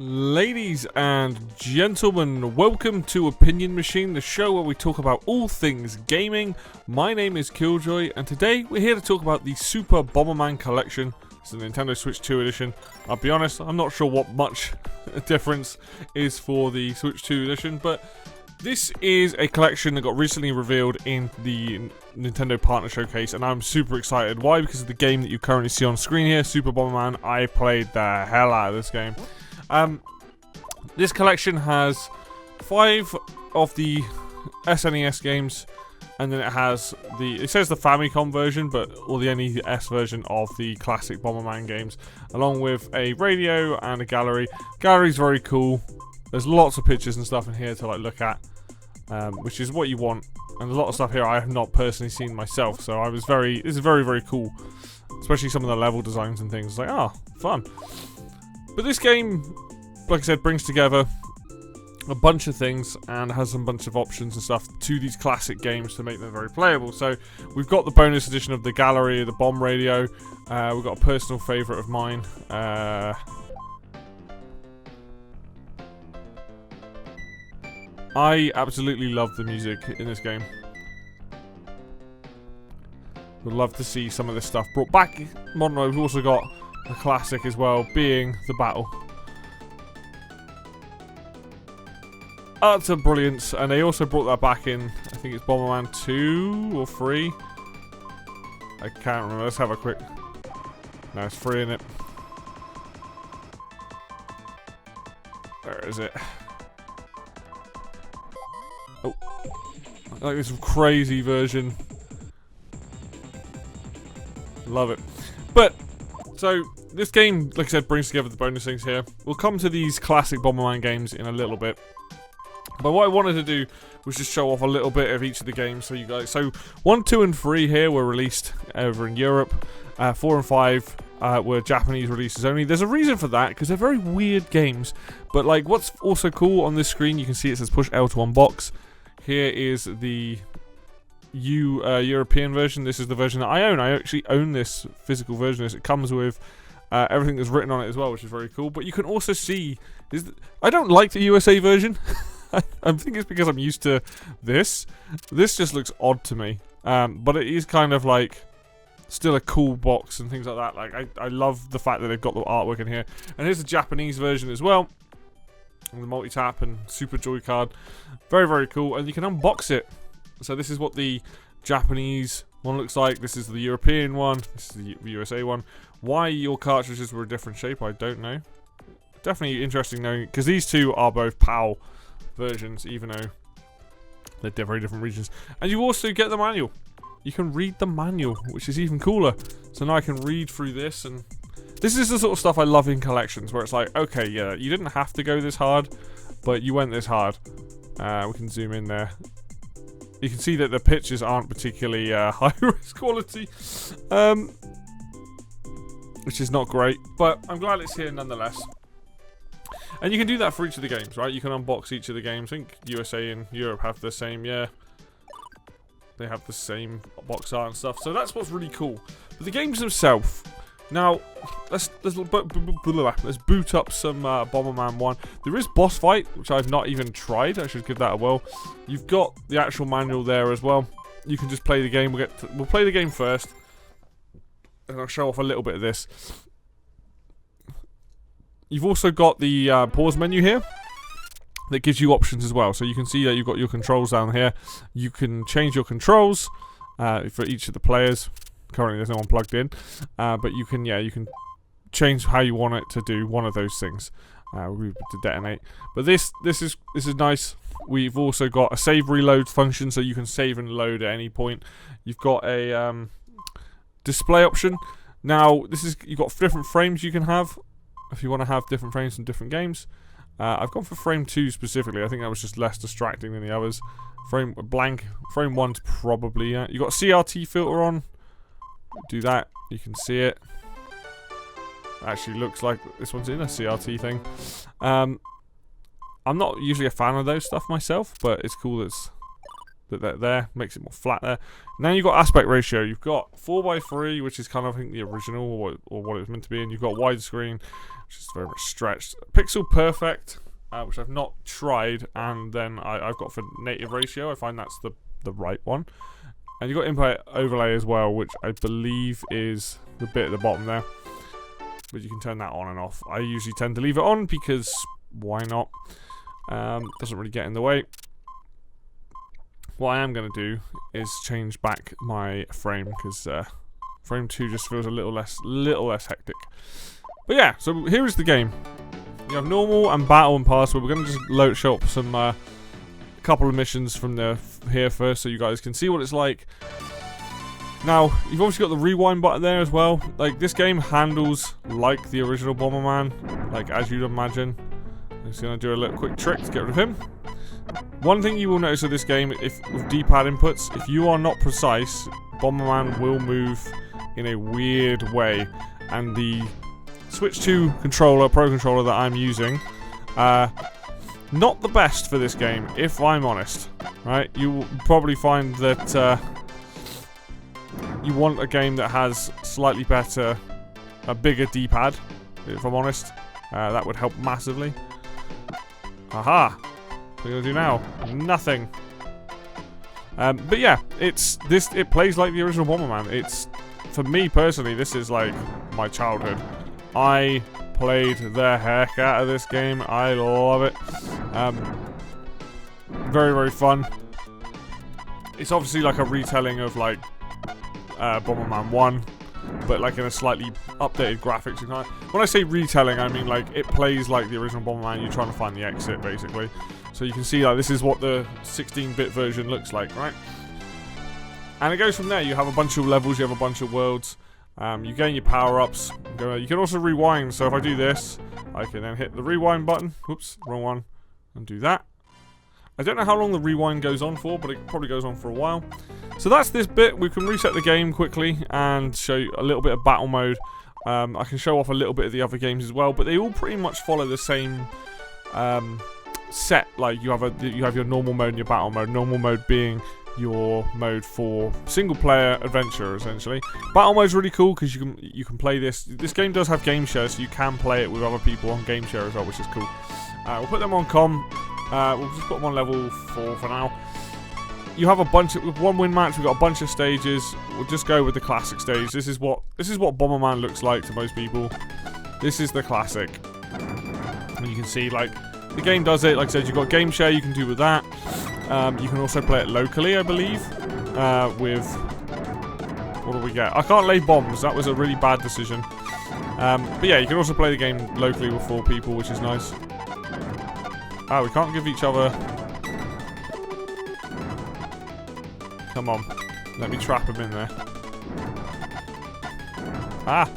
Ladies and gentlemen, welcome to Opinion Machine, the show where we talk about all things gaming. My name is Killjoy, and today we're here to talk about the Super Bomberman Collection. It's the Nintendo Switch 2 edition. I'll be honest, I'm not sure what much difference is for the Switch 2 edition, but this is a collection that got recently revealed in the Nintendo Partner Showcase, and I'm super excited. Why? Because of the game that you currently see on screen here, Super Bomberman. I played the hell out of this game. This collection has 5 of the SNES games, and then it says the Famicom version, or the NES version of the classic Bomberman games, along with a radio and a gallery. Gallery's very cool. There's lots of pictures and stuff in here to look at, which is what you want. And there's a lot of stuff here I have not personally seen myself, so this is very, very cool. Especially some of the level designs and things. Like, oh, fun. But this game, like I said, brings together a bunch of things and has a bunch of options and stuff to these classic games to make them very playable. So we've got the bonus edition of the gallery, the bomb radio. We've got a personal favourite of mine. I absolutely love the music in this game. Would love to see some of this stuff brought back. Modern, we've also got a classic as well, being the battle. Utter brilliance, and they also brought that back in, I think it's Bomberman 2 or 3. I can't remember, let's have a quick... No, it's 3 in it. Where is it? Oh. I like this crazy version. Love it. But, so, this game, like I said, brings together the bonus things here. We'll come to these classic Bomberman games in a little bit. But what I wanted to do was just show off a little bit of each of the games so you guys... So, 1, 2, and 3 here were released over in Europe. 4 and 5 were Japanese releases only. There's a reason for that, because they're very weird games. But, like, what's also cool on this screen, you can see it says push L to unbox. Here is the European version. This is the version that I own. I actually own this physical version. It comes with everything that's written on it as well, which is very cool. But you can also see... I don't like the USA version. I think it's because I'm used to this. This just looks odd to me. But it is kind of like still a cool box and things like that. Like I love the fact that they've got the artwork in here. And here's the Japanese version as well. And the multi-tap and Super Joy card. Very, very cool. And you can unbox it. So this is what the Japanese one looks like. This is the European one. This is the USA one. Why your cartridges were a different shape, I don't know. Definitely interesting knowing, because these two are both PAL versions, even though they're very different regions. And you also get the manual. You can read the manual, which is even cooler. So now I can read through this, and this is the sort of stuff I love in collections, where it's like, okay, yeah, you didn't have to go this hard, but you went this hard. We can zoom in there. You can see that the pictures aren't particularly high-res quality, which is not great, but I'm glad it's here nonetheless. And you can do that for each of the games, right? You can unbox each of the games. I think USA and Europe have the same, yeah. They have the same box art and stuff. So that's what's really cool. But the games themselves. Now, let's boot up some Bomberman 1. There is boss fight, which I've not even tried. I should give that a whirl. You've got the actual manual there as well. You can just play the game. We'll play the game first. And I'll show off a little bit of this. You've also got the pause menu here that gives you options as well. So you can see that you've got your controls down here. You can change your controls for each of the players. Currently there's no one plugged in. But you can change how you want it to do one of those things. To detonate. But this is nice. We've also got a save reload function, so you can save and load at any point. You've got a display option. Now you've got different frames you can have. If you want to have different frames from different games. I've gone for frame 2 specifically. I think that was just less distracting than the others. Frame 1's probably, yeah. You've got CRT filter on. Do that. You can see it. Actually looks like this one's in a CRT thing. I'm not usually a fan of those stuff myself, but it's cool that they're there, makes it more flat there. Now you've got aspect ratio. You've got 4:3, which is kind of, I think, the original or what it was meant to be, and you've got widescreen, which is very much stretched. Pixel perfect, which I've not tried, and then I've got for native ratio. I find that's the right one. And you've got input overlay as well, which I believe is the bit at the bottom there. But you can turn that on and off. I usually tend to leave it on because why not? Doesn't really get in the way. What I am going to do is change back my frame because frame 2 just feels a little less hectic. But yeah, so here is the game. You have normal and battle and pass. We're going to just show up some couple of missions from here first, so you guys can see what it's like. Now, you've obviously got the rewind button there as well. Like, this game handles like the original Bomberman, like as you'd imagine. I'm just going to do a little quick trick to get rid of him. One thing you will notice with this game, with D-pad inputs, if you are not precise, Bomberman will move in a weird way. And the Switch 2 controller, Pro controller that I'm using, not the best for this game, if I'm honest. Right? You will probably find that you want a game that has slightly better, a bigger D-pad, if I'm honest. That would help massively. Aha! What are we gonna do now? Nothing. But yeah, it plays like the original Bomberman. For me personally, this is like my childhood. I played the heck out of this game. I love it. Very, very fun. It's obviously like a retelling of like Bomberman 1, but like in a slightly updated graphics. When I say retelling, I mean like it plays like the original Bomberman. You're trying to find the exit, basically. So you can see like this is what the 16-bit version looks like, right? And it goes from there. You have a bunch of levels, you have a bunch of worlds. You gain your power-ups. You can also rewind. So if I do this, I can then hit the rewind button. Whoops, wrong one. And do that. I don't know how long the rewind goes on for, but it probably goes on for a while. So that's this bit. We can reset the game quickly and show you a little bit of battle mode. I can show off a little bit of the other games as well, but they all pretty much follow the same set. Like you have your normal mode and your battle mode. Normal mode being your mode for single player adventure, essentially. Battle mode is really cool because you can play this. This game does have game share, so you can play it with other people on game share as well, which is cool. We'll put them on com. We'll just put them on level 4 for now. You have a bunch of, with one win match, we've got a bunch of stages. We'll just go with the classic stage. This is what Bomberman looks like to most people. This is the classic. And you can see, like, the game does it. Like I said, you've got game share you can do with that. You can also play it locally, I believe. With, what do we get? I can't lay bombs. That was a really bad decision. But yeah, you can also play the game locally with 4 people, which is nice. Ah, we can't give each other... Come on. Let me trap him in there. Ah!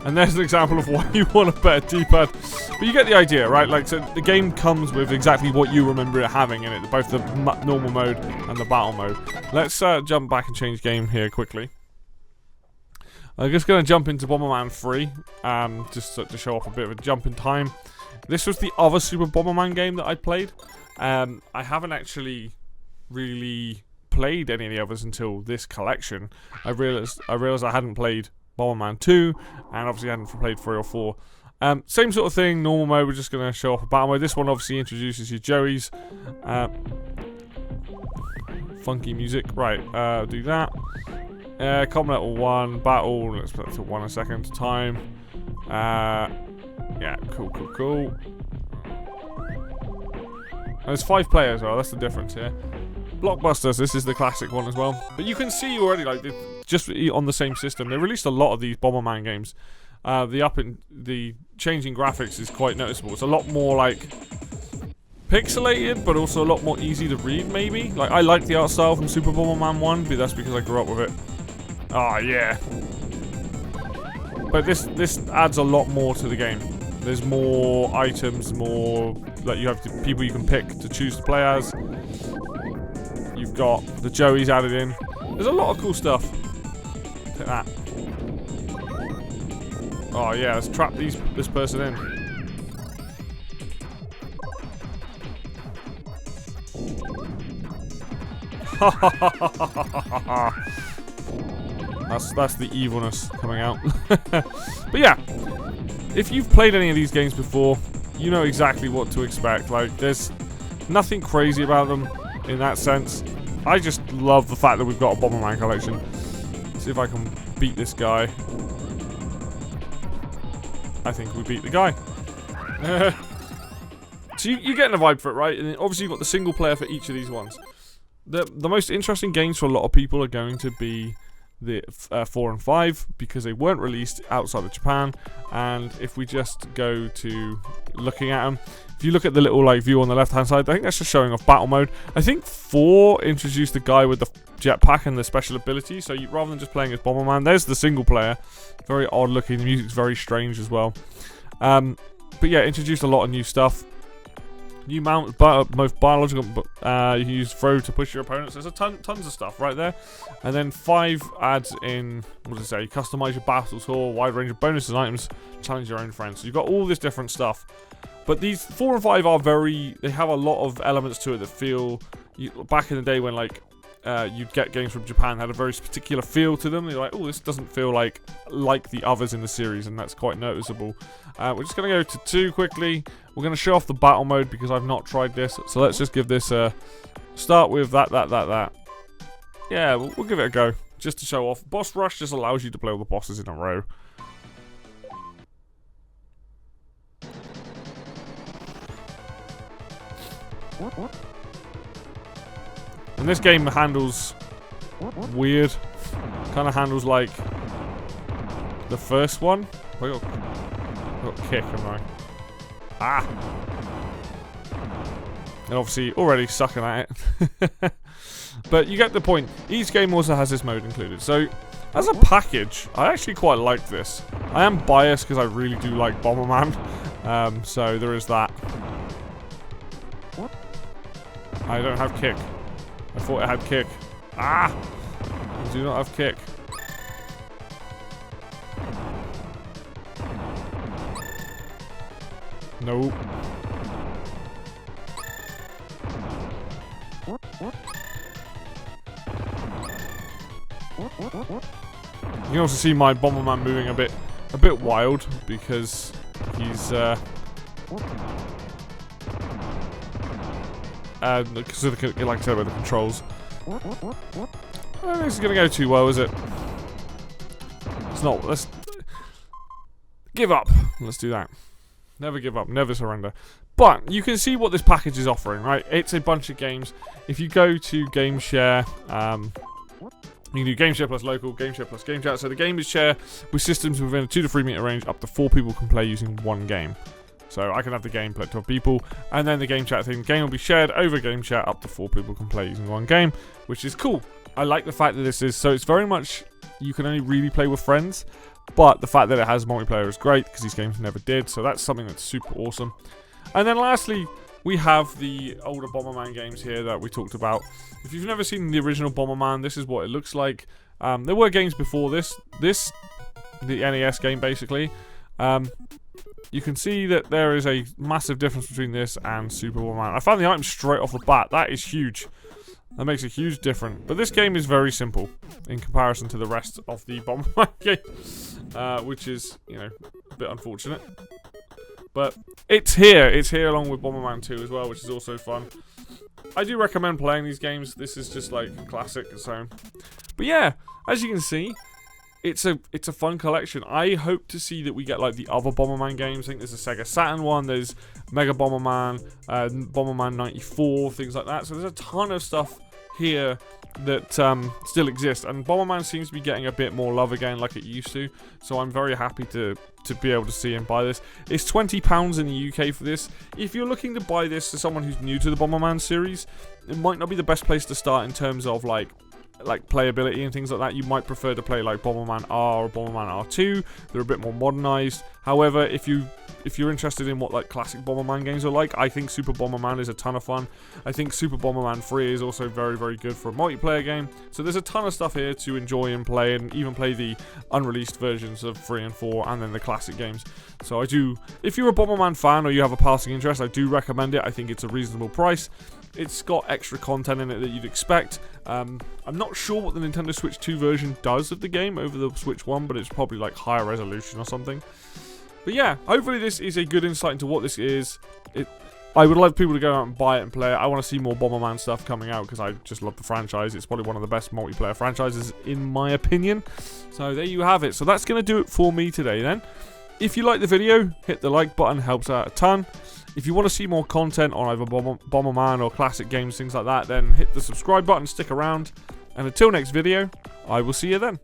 And there's an example of why you want a better D-pad. But you get the idea, right? Like, so the game comes with exactly what you remember it having in it. Both the normal mode and the battle mode. Let's jump back and change game here quickly. I'm just going to jump into Bomberman 3. Just to show off a bit of a jump in time. This was the other Super Bomberman game that I played. I haven't actually really played any of the others until this collection. I realized I hadn't played Bomberman 2, and obviously I hadn't played 3 or 4. Same sort of thing, normal mode. We're just going to show off a battle mode. This one obviously introduces your Joeys. Funky music. Right, do that. Common level 1, battle. Let's put it to 1 a second time. Yeah, cool. And there's 5 players, well, that's the difference here. Blockbusters, this is the classic one as well. But you can see already, like, just on the same system, they released a lot of these Bomberman games. The changing graphics is quite noticeable. It's a lot more, like, pixelated, but also a lot more easy to read, maybe. Like, I like the art style from Super Bomberman 1, but that's because I grew up with it. Oh, yeah. But this adds a lot more to the game. There's more items, more, like, you have people you can pick to choose to play as. You've got the Joeys added in. There's a lot of cool stuff. Look at that. Oh yeah, let's trap this person in. That's the evilness coming out. But yeah, if you've played any of these games before, you know exactly what to expect. Like, there's nothing crazy about them in that sense. I just love the fact that we've got a Bomberman collection. See if I can beat this guy. I think we beat the guy. So you're getting a vibe for it, right? And then obviously you've got the single player for each of these ones. The most interesting games for a lot of people are going to be the 4 and 5 because they weren't released outside of Japan. And if we just go to looking at them, if you look at the little like view on the left hand side, I think that's just showing off battle mode. I think 4 introduced the guy with the jetpack and the special ability, so rather than just playing as Bomberman, there's the single player. Very odd looking, the music's very strange as well. But yeah, introduced a lot of new stuff. New mount, most biological, you can use throw to push your opponents. There's tons of stuff right there. And then 5 adds in, what does it say? Customize your battle tool, wide range of bonuses and items, challenge your own friends. So you've got all this different stuff. But these 4 and 5 are they have a lot of elements to it that feel, back in the day when like, you'd get games from Japan had a very particular feel to them. You're like, oh, this doesn't feel like the others in the series, and that's quite noticeable. We're just going to go to 2 quickly. We're going to show off the battle mode because I've not tried this. So let's just give this a start with that. Yeah, we'll give it a go just to show off. Boss Rush just allows you to play all the bosses in a row. And this game handles weird. Kind of handles like the first one. I got kick, am I? Ah! And obviously already sucking at it. But you get the point. Each game also has this mode included. So as a package, I actually quite like this. I am biased because I really do like Bomberman. So there is that. I don't have kick. I thought it had kick. Ah! I do not have kick. Nope. You can also see my Bomberman moving a bit wild because he's because of the, like I said, with the controls. I don't think it's gonna go too well, is it? It's not. Let's give up. Let's do that. Never give up, never surrender. But you can see what this package is offering, right? It's a bunch of games. If you go to Game Share, you can do Game Share plus local, Game Share plus Game Chat. So the game is share with systems within a 2 to 3 meter range. Up to 4 people can play using one game. So I can have the game play 12 people, and then the Game Chat thing. The game will be shared over Game Chat. Up to 4 people can play using one game, which is cool. I like the fact that this is, so it's very much, you can only really play with friends. But the fact that it has multiplayer is great because these games never did. So that's something that's super awesome. And then lastly, we have the older Bomberman games here that we talked about. If you've never seen the original Bomberman, this is what it looks like. There were games before this, the NES game basically. You can see that there is a massive difference between this and Super Bomberman. I found the items straight off the bat. That is huge. That makes a huge difference. But this game is very simple in comparison to the rest of the Bomberman game, which is, you know, a bit unfortunate. But it's here. It's here along with Bomberman 2 as well, which is also fun. I do recommend playing these games. This is just like a classic. So, but yeah, as you can see, it's a fun collection. I hope to see that we get like the other Bomberman games. I think there's a Sega Saturn one. There's Mega Bomberman, Bomberman 94, things like that. So there's a ton of stuff here that still exists, and Bomberman seems to be getting a bit more love again like it used to, so I'm very happy to be able to see and buy this. It's £20 in the UK for this. If you're looking to buy this to someone who's new to the Bomberman series, it might not be the best place to start in terms of like playability and things like that. You might prefer to play like Bomberman R or Bomberman R2. They're a bit more modernized. However, if you're interested in what like classic Bomberman games are like, I think Super Bomberman is a ton of fun. I think Super Bomberman 3 is also very, very good for a multiplayer game. So there's a ton of stuff here to enjoy and play, and even play the unreleased versions of 3 and 4 and then the classic games. So I do, if you're a Bomberman fan or you have a passing interest, I do recommend it. I think it's a reasonable price. It's got extra content in it that you'd expect, I'm not sure what the Nintendo Switch 2 version does of the game over the Switch 1, but it's probably like higher resolution or something. But yeah, hopefully this is a good insight into what this is. I would love people to go out and buy it and play it. I want to see more Bomberman stuff coming out because I just love the franchise. It's probably one of the best multiplayer franchises in my opinion. So there you have it. So that's going to do it for me today then. If you like the video, hit the like button, helps out a ton. If you want to see more content on either Bomberman or classic games, things like that, then hit the subscribe button, stick around. And until next video, I will see you then.